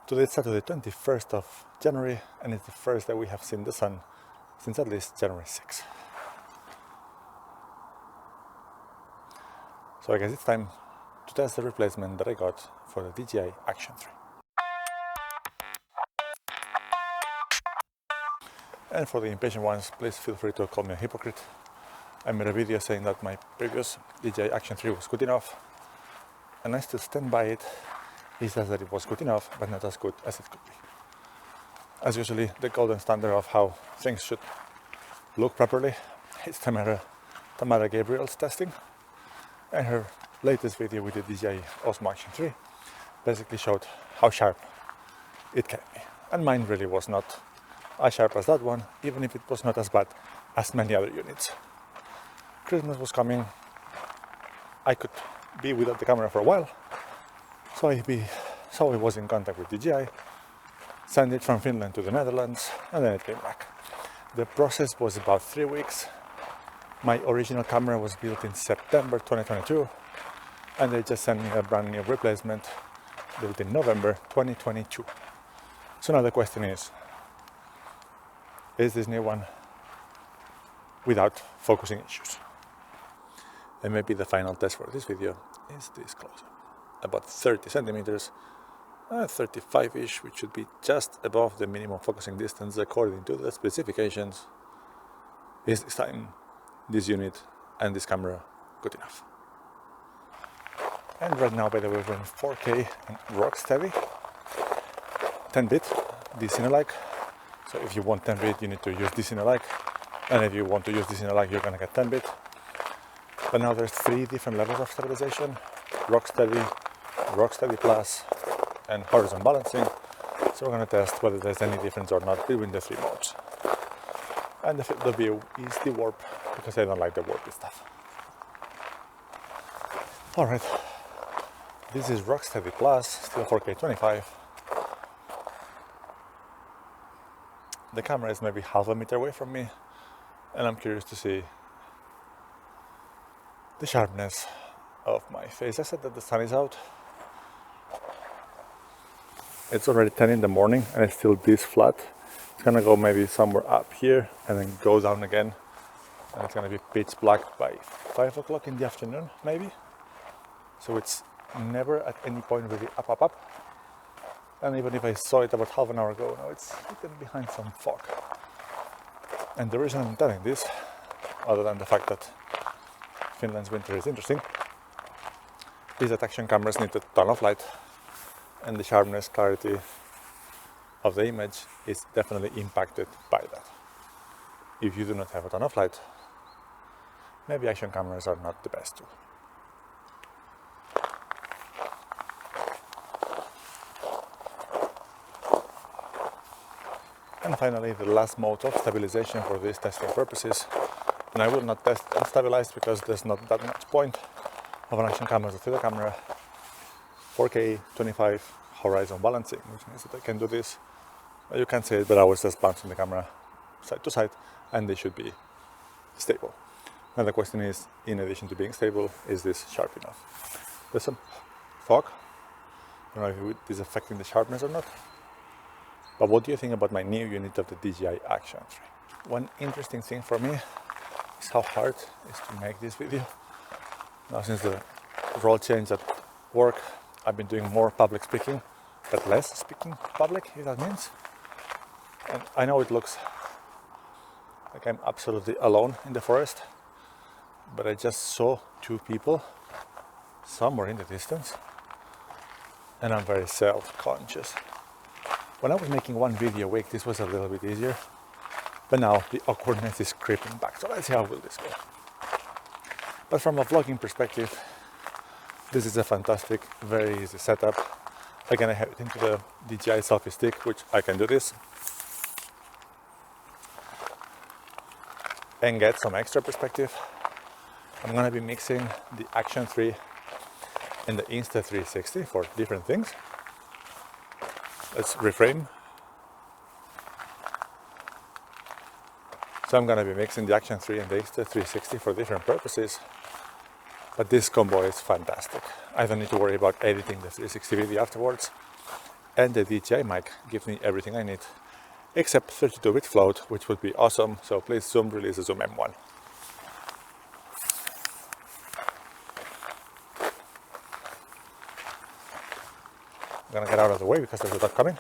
Today is Saturday, 21st of January, and it's the first that we have seen the sun since at least January 6th. So I guess it's time to test the replacement that I got for the DJI Action 3. And for the impatient ones, please feel free to call me a hypocrite. I made a video saying that my previous DJI Action 3 was good enough, and I still stand by it. He says that it was good enough, but not as good as it could be. As usually, the golden standard of how things should look properly is Tamara Gabriel's testing. And her latest video with the DJI Osmo Action 3 basically showed how sharp it can be. And mine really was not as sharp as that one, even if it was not as bad as many other units. Christmas was coming. I could be without the camera for a while. So I was in contact with DJI, sent it from Finland to the Netherlands, and then it came back. The process was about 3 weeks. My original camera was built in September 2022, and they just sent me a brand new replacement built in November 2022. So now the question is this new one without focusing issues? And maybe the final test for this video is this close-up. About 30 centimeters, 35-ish, which should be just above the minimum focusing distance according to the specifications. Is this time this unit and this camera good enough? And right now, by the way, we're in 4K and rock steady, 10-bit, this in a like. So if you want 10-bit, you need to use this in a like, and if you want to use this in a like, you're gonna get 10-bit. But now there's 3 different levels of stabilization: rock steady plus, and horizon balancing. So we're going to test whether there's any difference or not between the 3 modes. And the field of view is the warp, because I don't like the warpy stuff. Alright, this is rock steady plus, still 4K 25. The camera is maybe half a meter away from me, and I'm curious to see the sharpness of my face. I said that the sun is out. It's already 10 in the morning and it's still this flat. It's gonna go maybe somewhere up here and then go down again, and it's gonna be pitch black by 5 o'clock in the afternoon maybe. So it's never at any point really up. And even if I saw it about half an hour ago, now it's hidden behind some fog. And the reason I'm telling this, other than the fact that Finland's winter is interesting, is that action cameras need a ton of light, and the sharpness, clarity of the image is definitely impacted by that. If you do not have a ton of light, maybe action cameras are not the best tool. And finally, the last mode of stabilization for these testing purposes. And I will not test unstabilized because there's not that much point of an action camera to the camera. 4K 25 horizon balancing, which means that I can do this. You can't see it, but I was just bouncing the camera side to side, and they should be stable. Now the question is, in addition to being stable, is this sharp enough? There's some fog. I don't know if it is affecting the sharpness or not. But what do you think about my new unit of the DJI Action 3? One interesting thing for me is how hard it is to make this video. Now, since the role change at work, I've been doing more public speaking, but less speaking public, if that means. And I know it looks like I'm absolutely alone in the forest, but I just saw 2 people somewhere in the distance, and I'm very self-conscious. When I was making one video a week, this was a little bit easier, but now the awkwardness is creeping back. So let's see how will this go. But from a vlogging perspective, this is a fantastic, very easy setup. Again, I have it into the DJI selfie stick, which I can do this and get some extra perspective. I'm going to be mixing the Action 3 and the Insta360 for different things. Let's reframe. So I'm going to be mixing the Action 3 and the Insta360 for different purposes. But this combo is fantastic. I don't need to worry about editing the 360 video afterwards. and the DJI mic gives me everything I need, except 32-bit float, which would be awesome. So please Zoom release a Zoom M1. I'm gonna get out of the way because there's a dog coming.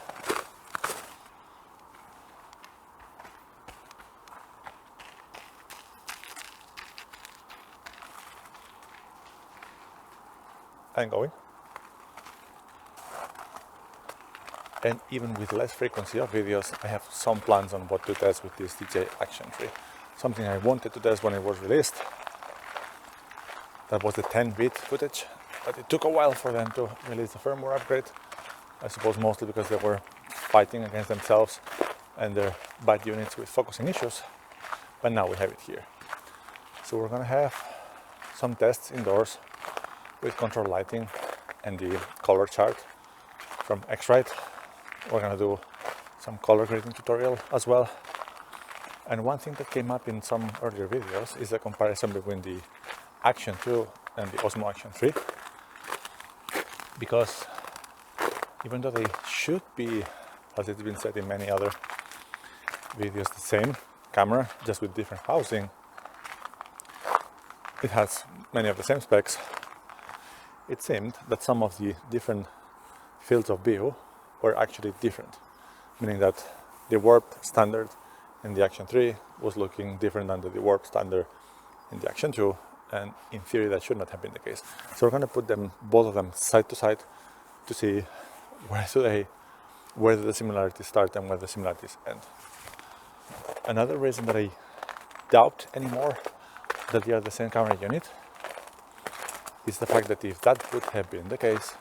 And going. And even with less frequency of videos, I have some plans on what to test with this DJI Action 3. Something I wanted to test when it was released. That was the 10-bit footage, but it took a while for them to release the firmware upgrade. I suppose mostly because they were fighting against themselves and their bad units with focusing issues. But now we have it here. So we're gonna have some tests indoors with control lighting and the color chart from X-Rite. We're gonna do some color grading tutorial as well. And one thing that came up in some earlier videos is the comparison between the Action 2 and the Osmo Action 3. Because even though they should be, as it's been said in many other videos, the same camera, just with different housing, it has many of the same specs. It seemed that some of the different fields of view were actually different, meaning that the warp standard in the Action 3 was looking different than the warp standard in the Action 2, and in theory that should not have been the case. So we're going to put them, both of them, side to side to see where the similarities start and where the similarities end. Another reason that I doubt anymore that they are the same camera unit is the fact that if that would have been the case,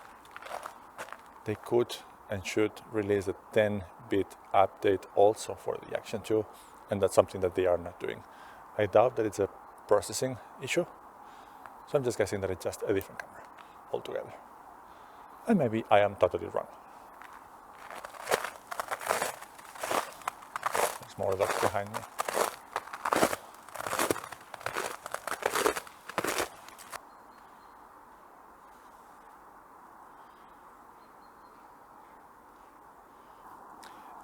they could and should release a 10-bit update also for the Action 2, and that's something that they are not doing. I doubt that it's a processing issue, so I'm just guessing that it's just a different camera altogether. And maybe I am totally wrong. There's more dogs behind me.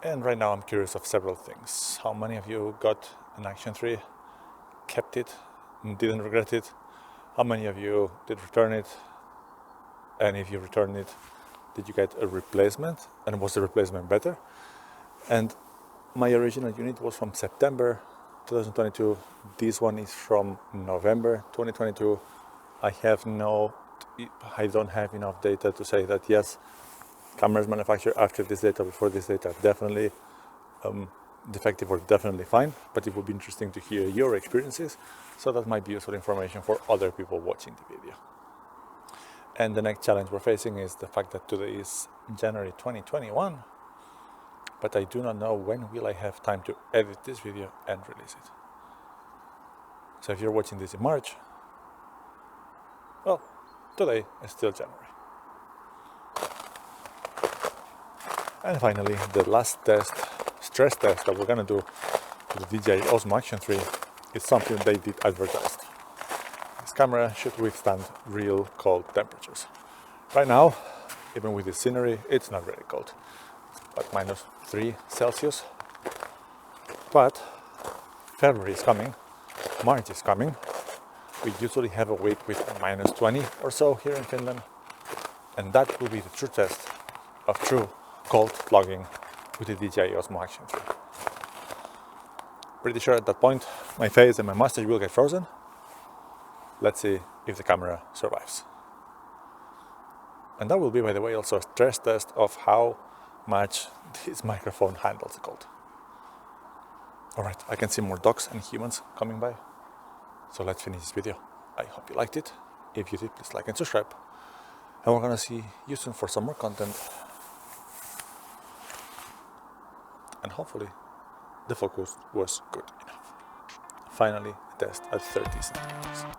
And right now I'm curious of several things. How many of you got an Action 3, kept it, and didn't regret it? How many of you did return it? And if you returned it, did you get a replacement? And was the replacement better? And my original unit was from September 2022. This one is from November 2022. I don't have enough data to say that yes, cameras manufactured after this date or before this date are definitely defective or definitely fine, but it would be interesting to hear your experiences, so that might be useful information for other people watching the video. And the next challenge we're facing is the fact that today is January 2021, but I do not know when will I have time to edit this video and release it. So if you're watching this in March, well, today is still January. And finally, the last test, stress test that we're gonna do with the DJI Osmo Action 3 is something they did advertise. This camera should withstand real cold temperatures. Right now, even with the scenery, it's not really cold. It's about -3 Celsius. But February is coming, March is coming. We usually have a week with -20 or so here in Finland. And that will be the true test of true cold vlogging with the DJI Osmo Action 3. Pretty sure at that point my face and my mustache will get frozen. Let's see if the camera survives. And that will be, by the way, also a stress test of how much this microphone handles the cold. Alright, I can see more dogs and humans coming by. So let's finish this video. I hope you liked it. If you did, please like and subscribe. And we're gonna see you soon for some more content. And hopefully the focus was good enough. Finally, a test at 30 centimeters.